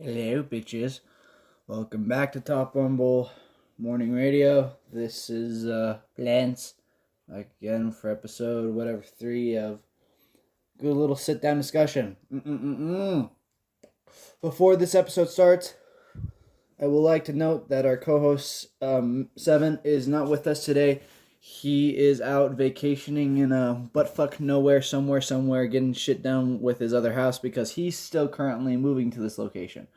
Hello, bitches. Welcome back to Top Rumble Morning Radio. This is blentz back again for episode 3 of good little sit down discussion. Before this episode starts, I would like to note that our co-host 7 is not with us today. He is out vacationing in a buttfuck nowhere, somewhere, getting shit down with his other house because he's still currently moving to this location.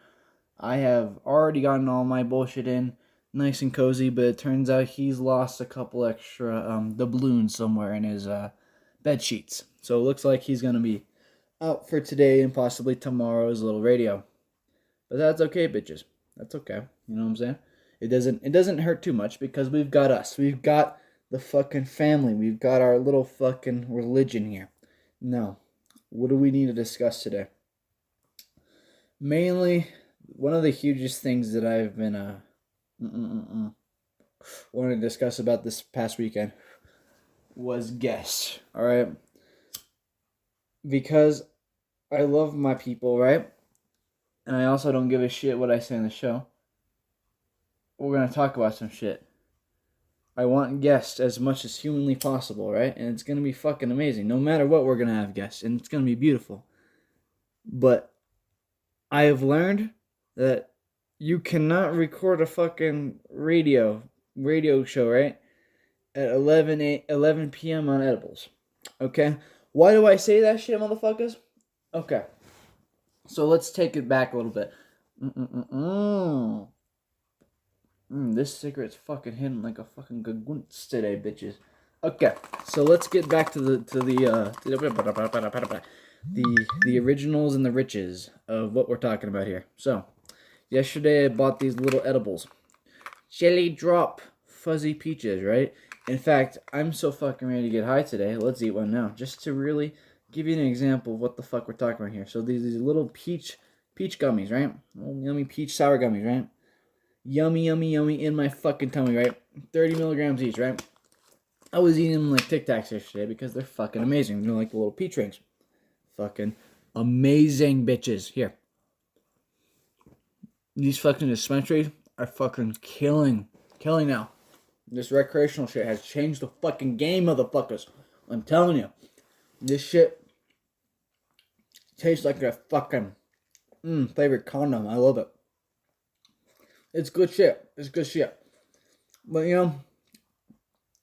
I have already gotten all my bullshit in, nice and cozy, but it turns out he's lost a couple extra doubloons somewhere in his bed sheets. So it looks like he's gonna be out for today and possibly tomorrow's little radio. But that's okay, bitches. That's okay. You know what I'm saying? It doesn't hurt too much because we've got us. We've got the fucking family. We've got our little fucking religion here. Now, what do we need to discuss today? Mainly, one of the hugest things that I've been wanting to discuss about this past weekend was guests. All right, because I love my people, right? And I also don't give a shit what I say in the show. We're gonna talk about some shit. I want guests as much as humanly possible, right? And it's gonna be fucking amazing. No matter what, we're gonna have guests, and it's gonna be beautiful. But I have learned that you cannot record a fucking radio show, right? At 11 p.m. on edibles. Okay? Why do I say that shit, motherfuckers? Okay. So let's take it back a little bit. This cigarette's fucking hitting like a fucking gagunts today, bitches. Okay, so let's get back to the originals and the riches of what we're talking about here. So, yesterday I bought these little edibles. Jelly drop fuzzy peaches, right? In fact, I'm so fucking ready to get high today. Let's eat one now, just to really give you an example of what the fuck we're talking about here. So these little peach gummies, right? Little yummy peach sour gummies, right? Yummy in my fucking tummy, right? 30 milligrams each, right? I was eating them like Tic Tacs yesterday because they're fucking amazing. They're like the little peach rings. Fucking amazing bitches. Here. These fucking dispensaries are fucking killing now. This recreational shit has changed the fucking game, motherfuckers. I'm telling you. This shit tastes like a fucking favorite condom. I love it. It's good shit. But, you know,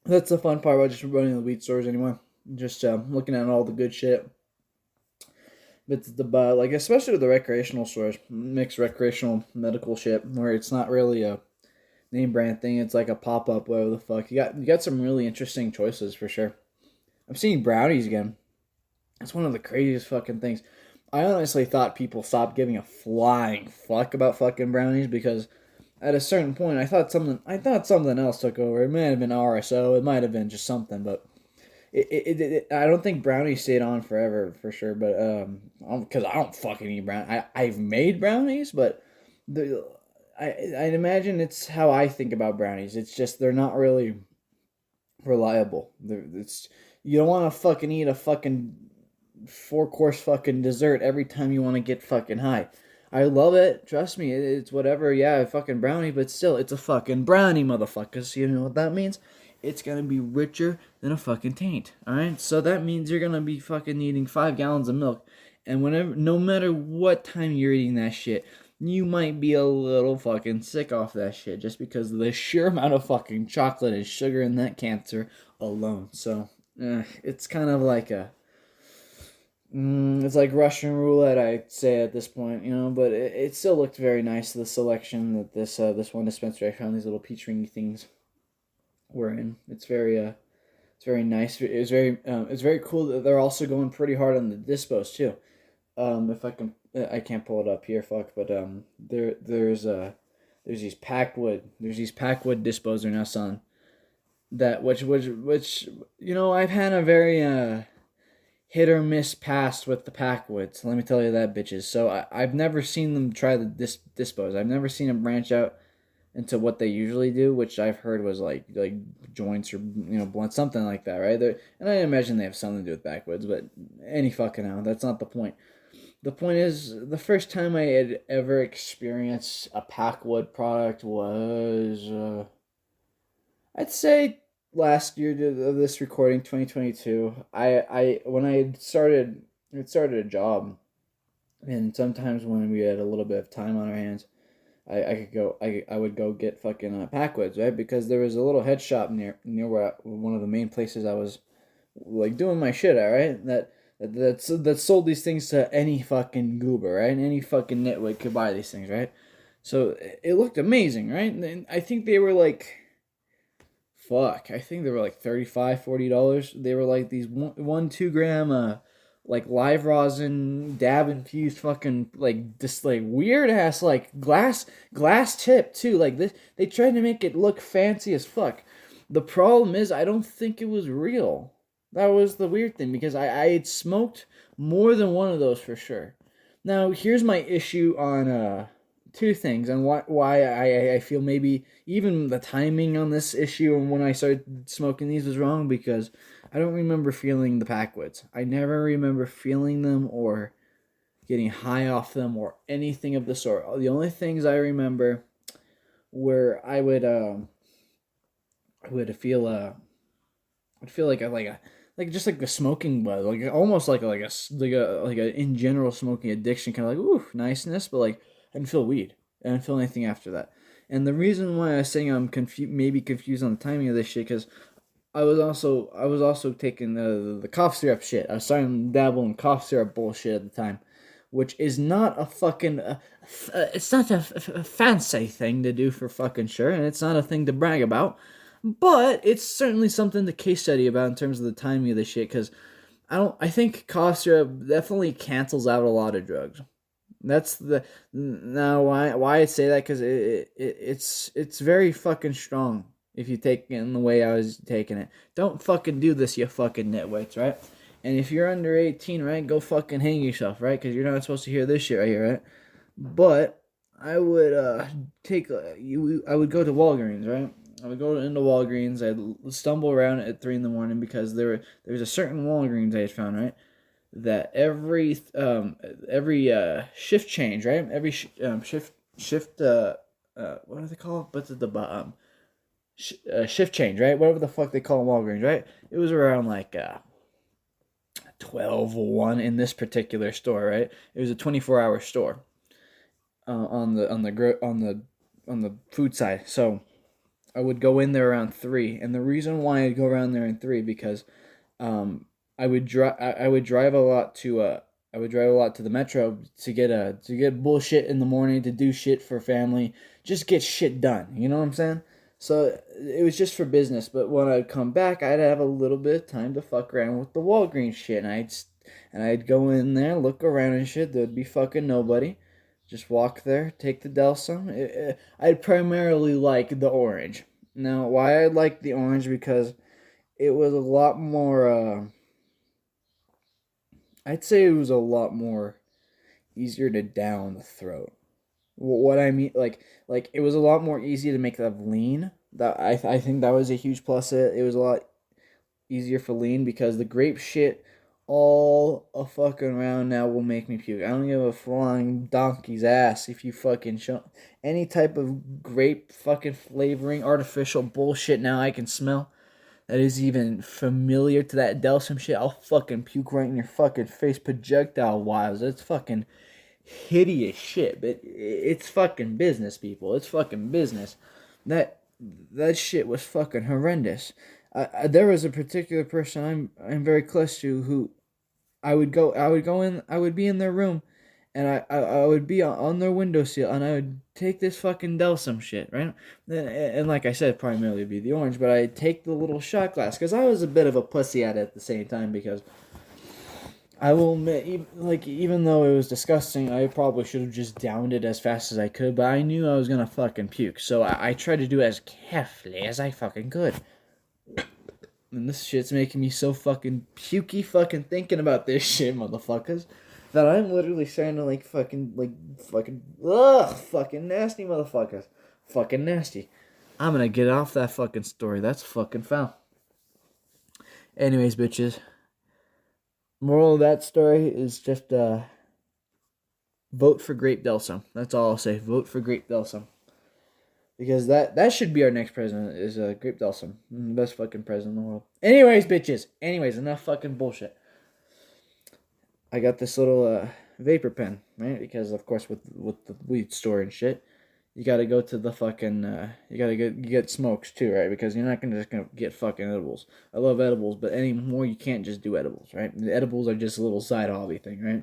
that's the fun part about just running the weed stores anymore. Just looking at all the good shit. But like, especially the recreational stores, mixed recreational medical shit, where it's not really a name brand thing. It's like a pop-up, whatever the fuck. You got some really interesting choices, for sure. I'm seeing brownies again. That's one of the craziest fucking things. I honestly thought people stopped giving a flying fuck about fucking brownies because at a certain point, I thought something else took over. It might have been RSO. It might have been just something, but I don't think brownies stayed on forever for sure. But because I don't fucking eat brownies. I've made brownies, but I'd imagine it's how I think about brownies. It's just they're not really reliable. You don't want to fucking eat a fucking 4-course fucking dessert every time you want to get fucking high. I love it. Trust me, it's whatever. Yeah, a fucking brownie, but still, it's a fucking brownie, motherfuckers. You know what that means? It's gonna be richer than a fucking taint. Alright? So that means you're gonna be fucking eating 5 gallons of milk. And no matter what time you're eating that shit, you might be a little fucking sick off that shit just because of the sheer amount of fucking chocolate and sugar in that cancer alone. So, it's kind of like it's like Russian roulette, I'd say at this point, you know, but it still looked very nice, the selection that this one dispensary I found these little peach ringy things were in. It's very nice. It's very cool that they're also going pretty hard on the dispos too. If I can't pull it up here, fuck, but there's these packwood dispos they're now selling. That which you know, I've had a very hit or miss past with the packwoods. Let me tell you that, bitches. So I've never seen them try the dispos. I've never seen them branch out into what they usually do, which I've heard was like joints or blunts, something like that, right? And I imagine they have something to do with backwoods, but any fucking hell, that's not the point. the point is, the first time I had ever experienced a Packwood product was, I'd say last year of this recording, 2022. When I started a job, and sometimes when we had a little bit of time on our hands, I would go get fucking Packwoods, right? Because there was a little head shop near where one of the main places I was like doing my shit at, right? That sold these things to any fucking goober, right? Any fucking nitwit could buy these things, right? So it looked amazing, right? And I think they were like, fuck, I think they were like $35-$40. They were like these 1-2 gram like live rosin dab infused fucking like this like weird ass like glass tip too. Like this, they tried to make it look fancy as fuck. The problem is I don't think it was real. That was the weird thing, because I had smoked more than one of those for sure. Now here's my issue on two things, and why I feel maybe even the timing on this issue and when I started smoking these was wrong, because I don't remember feeling the Packwoods. I never remember feeling them or getting high off them or anything of the sort. The only things I remember were I would feel I'd feel like just like the smoking buzz, like almost like a in general smoking addiction, kind of like ooh niceness, but like I didn't feel weed. I didn't feel anything after that. And the reason why I was saying I'm maybe confused on the timing of this shit, because I was also taking the cough syrup shit. I was starting to dabble in cough syrup bullshit at the time, which is not a fucking it's not a fancy thing to do for fucking sure, and it's not a thing to brag about. But it's certainly something to case study about in terms of the timing of this shit, because I think cough syrup definitely cancels out a lot of drugs. That's the now why I say that, because it's very fucking strong if you take it in the way I was taking it. Don't fucking do this, you fucking nitwits, right? And if you're under 18, right, go fucking hang yourself, right? Because you're not supposed to hear this shit right here, right? But I would I would go to Walgreens, right? I would go into Walgreens. I'd stumble around at 3 in the morning, because there's a certain Walgreens I had found, right, that every shift change, right, every shift what do they call it? But the shift change, right, whatever the fuck they call Walgreens, right? It was around like 12:01 in this particular store, right? It was a 24-hour store on the food side, so I would go in there around 3, and the reason why I'd go around there in 3, because I would drive a lot to the metro to get bullshit in the morning, to do shit for family, just get shit done. You know what I'm saying? So it was just for business. But when I'd come back, I'd have a little bit of time to fuck around with the Walgreens shit, and I'd go in there, look around and shit. There'd be fucking nobody. Just walk there, take the delsym. I'd primarily like the orange. Now, why I liked the orange, because it was a lot more, I'd say it was a lot more easier to down the throat. What I mean, like it was a lot more easy to make that lean. That I think that was a huge plus. It was a lot easier for lean, because the grape shit all a fucking round now will make me puke. I don't give a flying donkey's ass if you fucking show any type of grape fucking flavoring, artificial bullshit now I can smell that is even familiar to that delsym shit. I'll fucking puke right in your fucking face, projectile wise. It's fucking hideous shit, but it's fucking business, people. It's fucking business. That shit was fucking horrendous. There was a particular person I'm very close to who I would be in their room, and I would be on their windowsill, and I would take this fucking delsym shit, right? And like I said, primarily it'd be the orange, but I'd take the little shot glass, because I was a bit of a pussy at it at the same time, because I will admit, even though it was disgusting, I probably should have just downed it as fast as I could, but I knew I was gonna fucking puke, so I tried to do it as carefully as I fucking could. And this shit's making me so fucking pukey fucking thinking about this shit, motherfuckers, that I'm literally starting to fucking nasty motherfuckers. Fucking nasty. I'm gonna get off that fucking story. That's fucking foul. Anyways, bitches. Moral of that story is just, vote for grape delsym. That's all I'll say. Vote for grape delsym. Because that should be our next president, is Grape Delsym. Best fucking president in the world. Anyways, bitches. Anyways, enough fucking bullshit. I got this little vapor pen, right? Because, of course, with the weed store and shit, you gotta go to the fucking, you get smokes too, right? Because you're not just gonna get fucking edibles. I love edibles, but anymore you can't just do edibles, right? The edibles are just a little side hobby thing, right?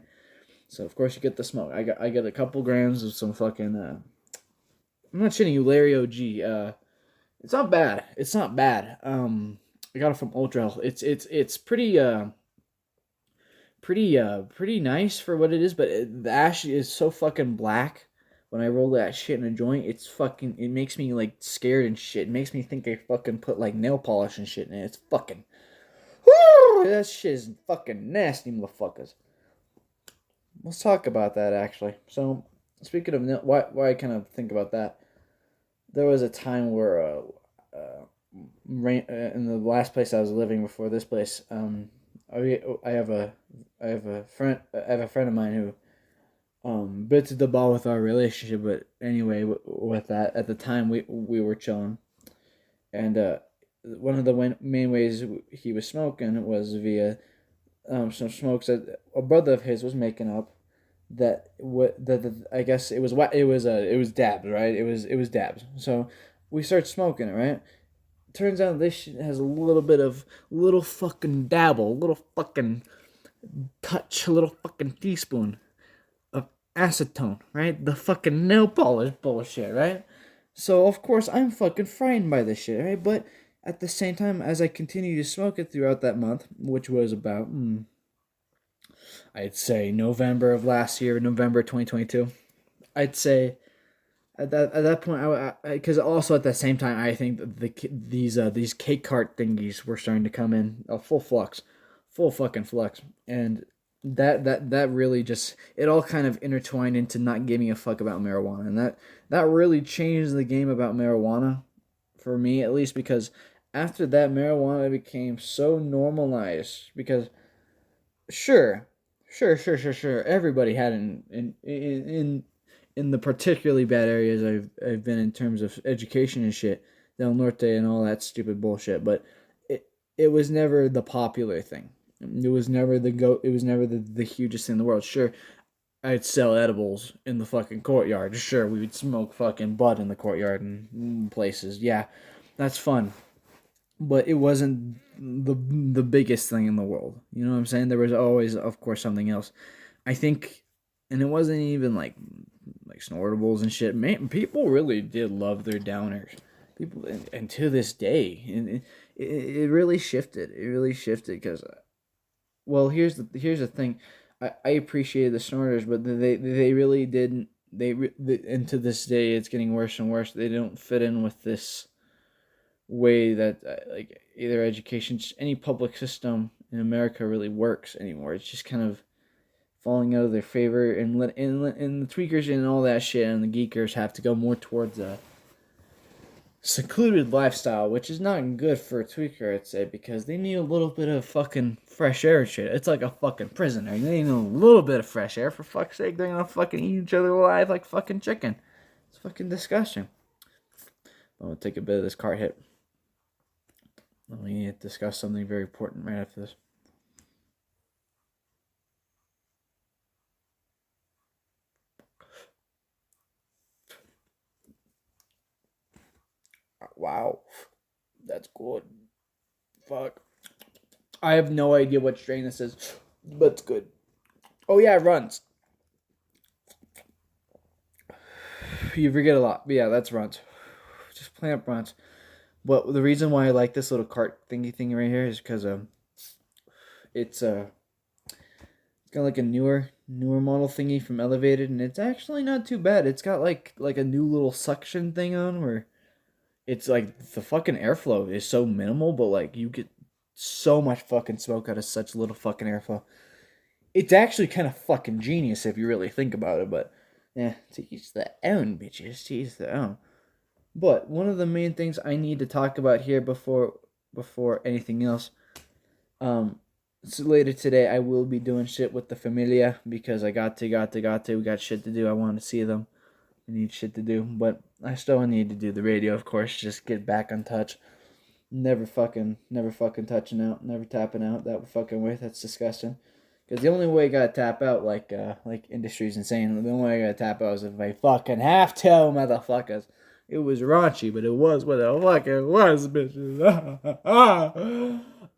So, of course, you get the smoke. I got a couple grams of some fucking, I'm not shitting you, Larry OG. It's not bad. It's not bad. I got it from Ultra Health. It's pretty nice for what it is, but the ash is so fucking black. When I roll that shit in a joint, it makes me like scared and shit. It makes me think I fucking put like nail polish and shit in it. It's fucking, whoo, that shit is fucking nasty, motherfuckers. Let's talk about that actually. So, speaking of why I kind of think about that, there was a time where in the last place I was living before this place, I have a friend of mine who bits the ball with our relationship. But anyway, with that, at the time we were chilling, and one of the main ways he was smoking was via some smokes that a brother of his was making up. I guess it was dabs, right? It was dabs. So we start smoking it, right? Turns out this shit has a little fucking dabble, a little fucking touch, a little fucking teaspoon of acetone, right? The fucking nail polish bullshit, right? So of course I'm fucking frightened by this shit, right? But at the same time, as I continue to smoke it throughout that month, which was about I'd say November of last year, November 2022. I'd say at that point, because also at the same time, I think these cake cart thingies were starting to come in full fucking flux, and that really just, it all kind of intertwined into not giving a fuck about marijuana, and that really changed the game about marijuana for me, at least, because after that, marijuana became so normalized. Because sure. Everybody had in the particularly bad areas I've been in terms of education and shit, Del Norte and all that stupid bullshit. But it was never the popular thing. It was never It was never the hugest thing in the world. Sure, I'd sell edibles in the fucking courtyard. Sure, we would smoke fucking bud in the courtyard and places. Yeah, that's fun. But it wasn't the biggest thing in the world. You know what I'm saying? There was always, of course, something else. I think, and it wasn't even like snortables and shit. Man, people really did love their downers. People, and to this day, and it really shifted. It really shifted because, well, here's the thing. I appreciated the snorters, but they really didn't. And to this day, it's getting worse and worse. They don't fit in with this way that like either education, any public system in America really works anymore. It's just kind of falling out of their favor, and the tweakers and all that shit and the geekers have to go more towards a secluded lifestyle, which is not good for a tweaker, I'd say, because they need a little bit of fucking fresh air and shit. It's like a fucking prison. They need a little bit of fresh air. For fuck's sake, they're gonna fucking eat each other alive like fucking chicken. It's fucking disgusting. I'm gonna take a bit of this cart hit. We need to discuss something very important right after this. Wow. That's good. Fuck. I have no idea what strain this is, but it's good. Oh yeah, it runs. You forget a lot. But yeah, that's runs. Just plant runs. But the reason why I like this little cart thingy right here is because it's got like a newer model thingy from Elevated, and it's actually not too bad. It's got like a new little suction thing on where it's like the fucking airflow is so minimal, but like you get so much fucking smoke out of such little fucking airflow. It's actually kind of fucking genius if you really think about it, but yeah, to each their own, bitches, to each their own. But one of the main things I need to talk about here before anything else, So later today, I will be doing shit with the familia because I got to. We got shit to do. I want to see them. I need shit to do, but I still need to do the radio, of course. Just get back on touch. Never fucking touching out. Never tapping out that fucking way. That's disgusting. Because the only way I gotta tap out, like industry's insane. The only way I gotta tap out is if I fucking have to, motherfuckers. It was raunchy, but it was what the fuck it was, bitches.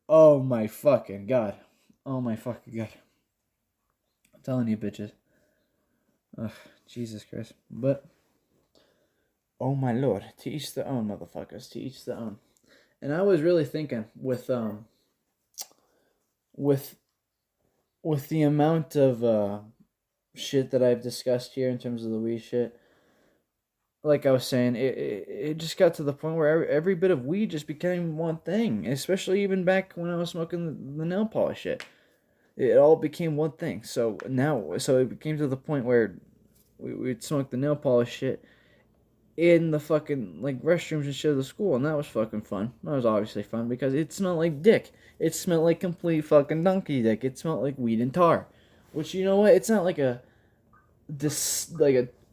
Oh my fucking god. Oh my fucking god. I'm telling you, bitches. Ugh, Jesus Christ. But, oh my lord. To each their own, motherfuckers. To each their own. And I was really thinking with the amount of shit that I've discussed here in terms of the weed shit, like I was saying, it just got to the point where every bit of weed just became one thing. Especially even back when I was smoking the nail polish shit, it all became one thing. So it came to the point where we'd smoke the nail polish shit in the fucking like restrooms and shit of the school, and that was fucking fun. That was obviously fun because it smelled like dick. It smelled like complete fucking donkey dick. It smelled like weed and tar, which, you know what? It's not like a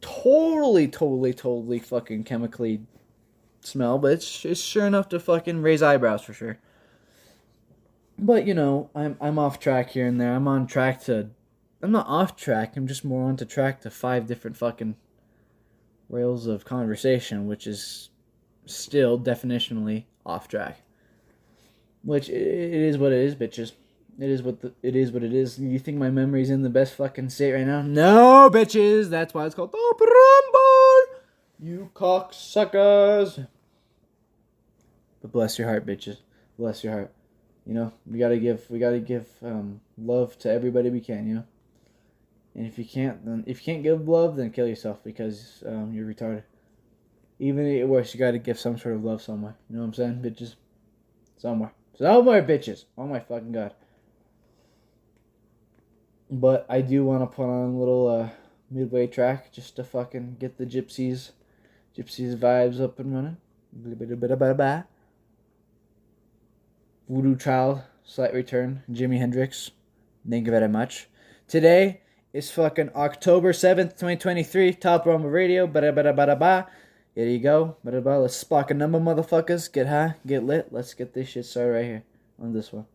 totally fucking chemically smell, but it's sure enough to fucking raise eyebrows for sure. But you know, I'm off track here and there. I'm on track to. I'm not off track. I'm just more on to track to 5 different fucking rails of conversation, which is still definitionally off track. Which it is what it is, bitches. It is what it is. You think my memory's in the best fucking state right now? No, bitches. That's why it's called the Rumble. You cocksuckers. But bless your heart, bitches. Bless your heart. You know, we gotta give love to everybody we can. You know, and if you can't give love, then kill yourself because you're retarded. Even worse, you gotta give some sort of love somewhere. You know what I'm saying, bitches? Somewhere, bitches. Oh my fucking god. But I do want to put on a little midway track just to fucking get the gypsies vibes up and running. Voodoo Child, Slight Return, Jimi Hendrix. Thank you very much. Today is fucking October 7th, 2023. Top Rumble Radio. Here you go. Let's spark a number, motherfuckers. Get high, get lit. Let's get this shit started right here on this one.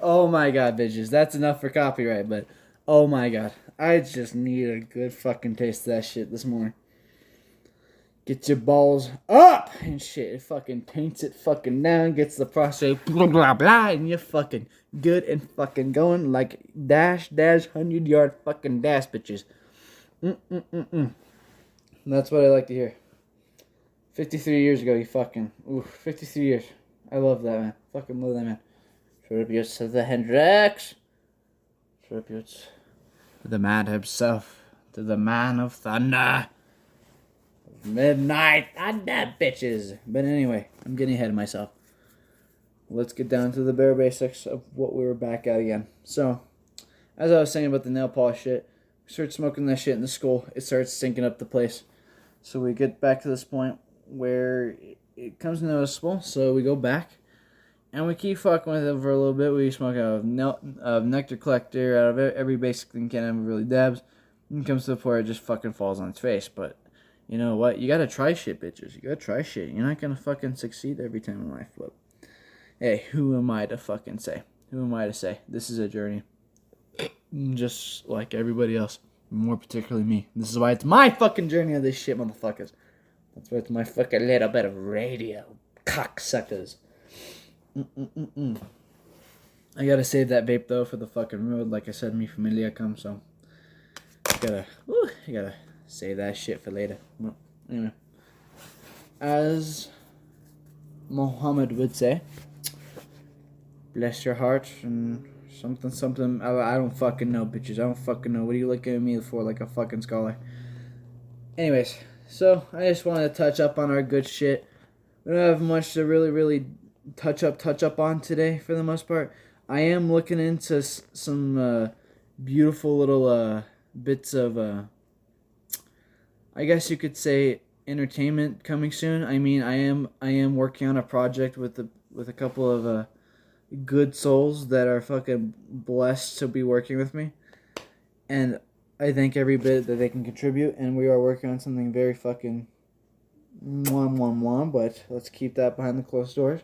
Oh my god, bitches. That's enough for copyright, but oh my god. I just need a good fucking taste of that shit this morning. Get your balls up and shit. It fucking taints it fucking down, gets the prostate, blah, blah, blah, and you're fucking good and fucking going like dash, 100-yard fucking dash, bitches. That's what I like to hear. 53 years ago, you fucking, 53 years. I love that, man. Fucking love that, man. Tributes to the Hendrix. Tributes to the man himself. To the man of thunder. Midnight thunder, bitches. But anyway, I'm getting ahead of myself. Let's get down to the bare basics of what we were back at again. So, as I was saying about the nail polish shit, we started smoking that shit in the school. It starts stinking up the place. So we get back to this point where it comes noticeable. So we go back. And we keep fucking with it for a little bit. We smoke out of nectar collector, out of every basic thing can ever really dabs. And it comes to the point where it just fucking falls on its face. But you know what? You gotta try shit, bitches. You gotta try shit. You're not gonna fucking succeed every time in life. But hey, who am I to fucking say? Who am I to say? This is a journey. Just like everybody else. More particularly me. This is why it's my fucking journey of this shit, motherfuckers. That's why it's my fucking little bit of radio. Cocksuckers. I gotta save that vape though for the fucking road. Like I said, mi familia comes, so I gotta save that shit for later. Well, anyway, as Muhammad would say, bless your heart and something. I don't fucking know, bitches. I don't fucking know. What are you looking at me for like a fucking scholar? Anyways, so I just wanted to touch up on our good shit. We don't have much to really touch up on today for the most part. I am looking into some beautiful little bits of I guess you could say entertainment coming soon. I mean, I am working on a project with a couple of good souls that are fucking blessed to be working with me, and I thank every bit that they can contribute. And we are working on something very fucking but let's keep that behind the closed doors.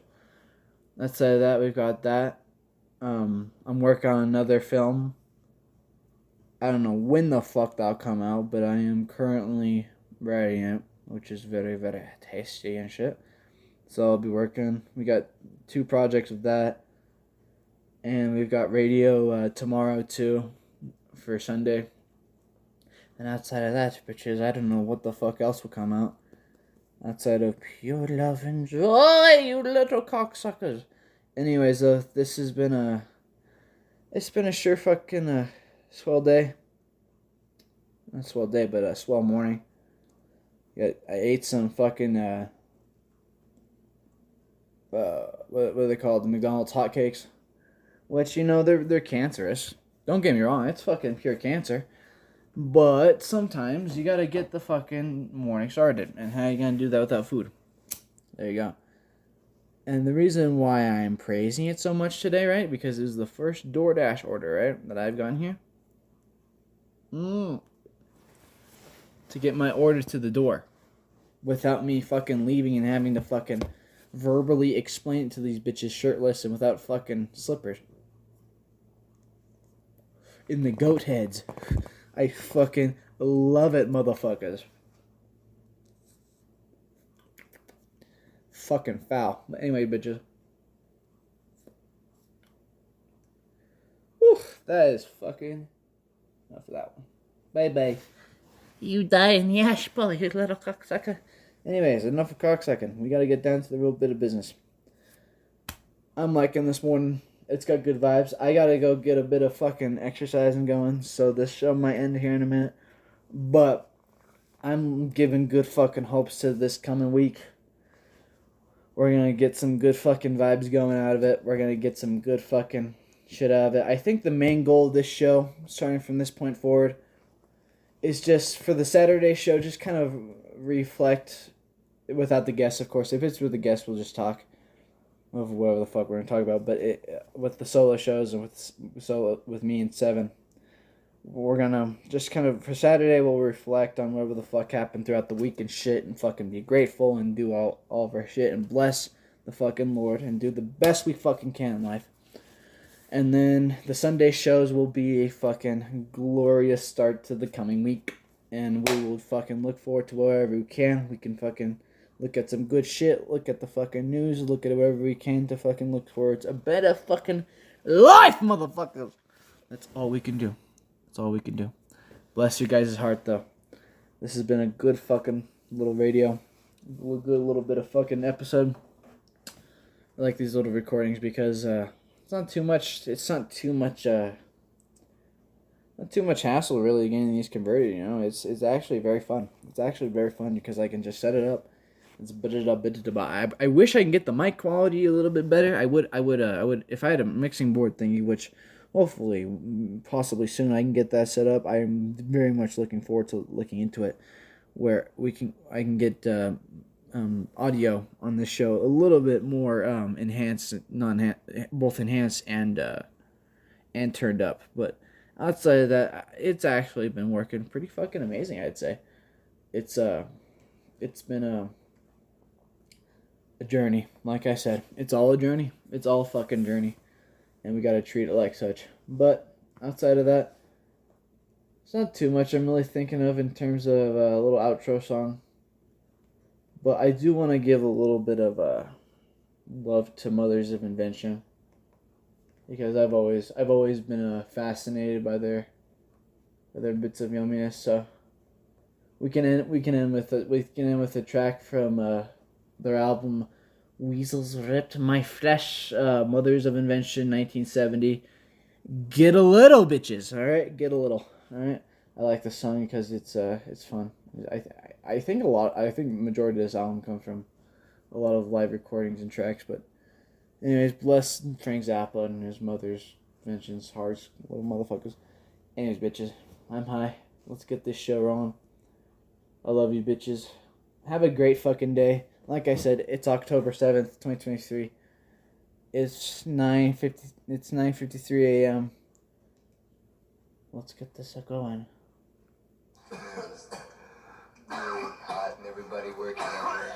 Let's say that we've got that. I'm working on another film. I don't know when the fuck that'll come out, but I am currently writing it, which is very, very tasty and shit. So I'll be working. We got 2 projects of that. And we've got radio tomorrow too, for Sunday. And outside of that, bitches, I don't know what the fuck else will come out. Outside of pure love and joy, you little cocksuckers. Anyways, this has been it's been a sure fucking swell day. Not swell day, but a swell morning. I ate some fucking what are they called? The McDonald's hotcakes, which, you know, they're cancerous. Don't get me wrong, it's fucking pure cancer. But sometimes you gotta get the fucking morning started. And how you gonna do that without food? There you go. And the reason why I'm praising it so much today, right? Because it was the first DoorDash order, right? That I've gotten here. To get my order to the door. Without me fucking leaving and having to fucking verbally explain it to these bitches shirtless and without fucking slippers. In the goat heads. I fucking love it, motherfuckers. Fucking foul. But anyway, bitches. Whew, that is fucking enough of that one. Bye-bye. You die in the ash bowl, you little cocksucker. Anyways, enough of cocksucking. We gotta get down to the real bit of business. I'm liking this morning. It's got good vibes. I gotta go get a bit of fucking exercising going, so this show might end here in a minute. But I'm giving good fucking hopes to this coming week. We're gonna get some good fucking vibes going out of it. We're gonna get some good fucking shit out of it. I think the main goal of this show, starting from this point forward, is just for the Saturday show, just kind of reflect, without the guests, of course. If it's with the guests, we'll just talk of whatever the fuck we're gonna talk about. But with the solo shows and with me and Seven, we're gonna just kind of, for Saturday, we'll reflect on whatever the fuck happened throughout the week and shit, and fucking be grateful and do all of our shit and bless the fucking Lord and do the best we fucking can in life. And then the Sunday shows will be a fucking glorious start to the coming week. And we will fucking look forward to wherever we can. We can fucking look at some good shit. Look at the fucking news. Look at wherever we can to fucking look forward to a better fucking life, motherfuckers. That's all we can do. That's all we can do. Bless your guys' heart, though. This has been a good fucking little radio. A good little bit of fucking episode. I like these little recordings because it's not too much. It's not too much. Not too much hassle really getting these converted. You know, it's actually very fun. It's actually very fun because I can just set it up. It's bit it up. I wish I can get the mic quality a little bit better. I would if I had a mixing board thingy, which hopefully, possibly soon, I can get that set up. I am very much looking forward to looking into it, where I can get audio on this show a little bit more enhanced, both enhanced and turned up. But outside of that, it's actually been working pretty fucking amazing. I'd say it's been a journey. Like I said, it's all a journey. It's all a fucking journey, and we gotta treat it like such. But outside of that, it's not too much I'm really thinking of in terms of a little outro song. But I do want to give a little bit of love to Mothers of Invention, because I've always been fascinated by their bits of yumminess. So we can end with a track from their album Weasels Ripped My Flesh, Mothers of Invention, 1970. Get a little, bitches. All right, get a little. All right. I like the song because it's fun. I think the majority of this album comes from a lot of live recordings and tracks. But anyways, bless Frank Zappa and his Mother's Invention's hearts, little motherfuckers. Anyways, bitches, I'm high. Let's get this show rolling. I love you, bitches. Have a great fucking day. Like I said, it's October 7th, 2023. It's 9:53 a.m. Let's get this going. Really hot and everybody working out there.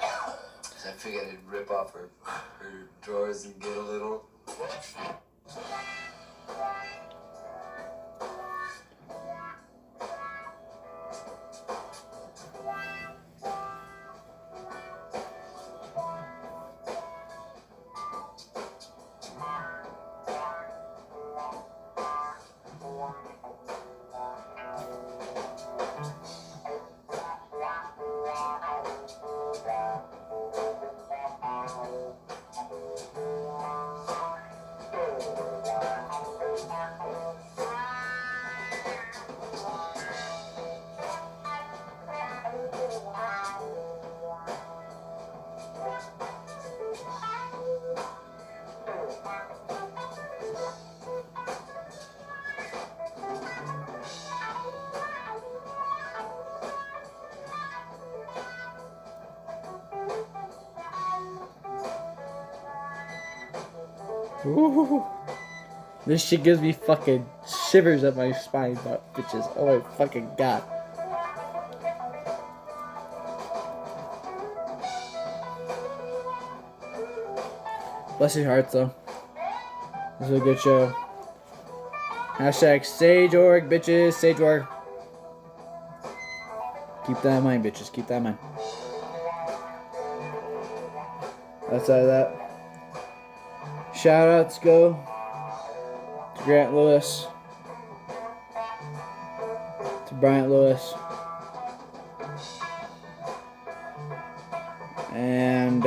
So I figured I'd rip off her drawers and get a little. Ooh. This shit gives me fucking shivers up my spine, bitches. Oh my fucking god. Bless your hearts, though. This is a good show. Hashtag SageOrg, bitches. SageOrg. Keep that in mind, bitches. Keep that in mind. Outside of that, shout outs go to Grant Lewis, to Bryant Lewis, and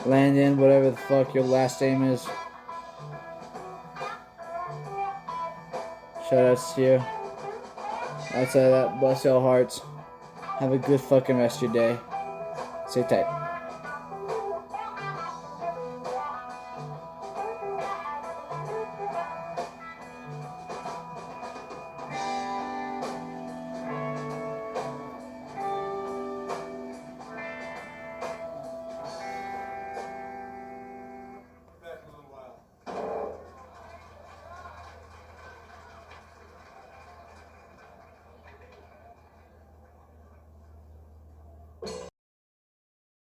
Landon, whatever the fuck your last name is. Shout outs to you. Outside of that, bless y'all hearts. Have a good fucking rest of your day. Stay tight.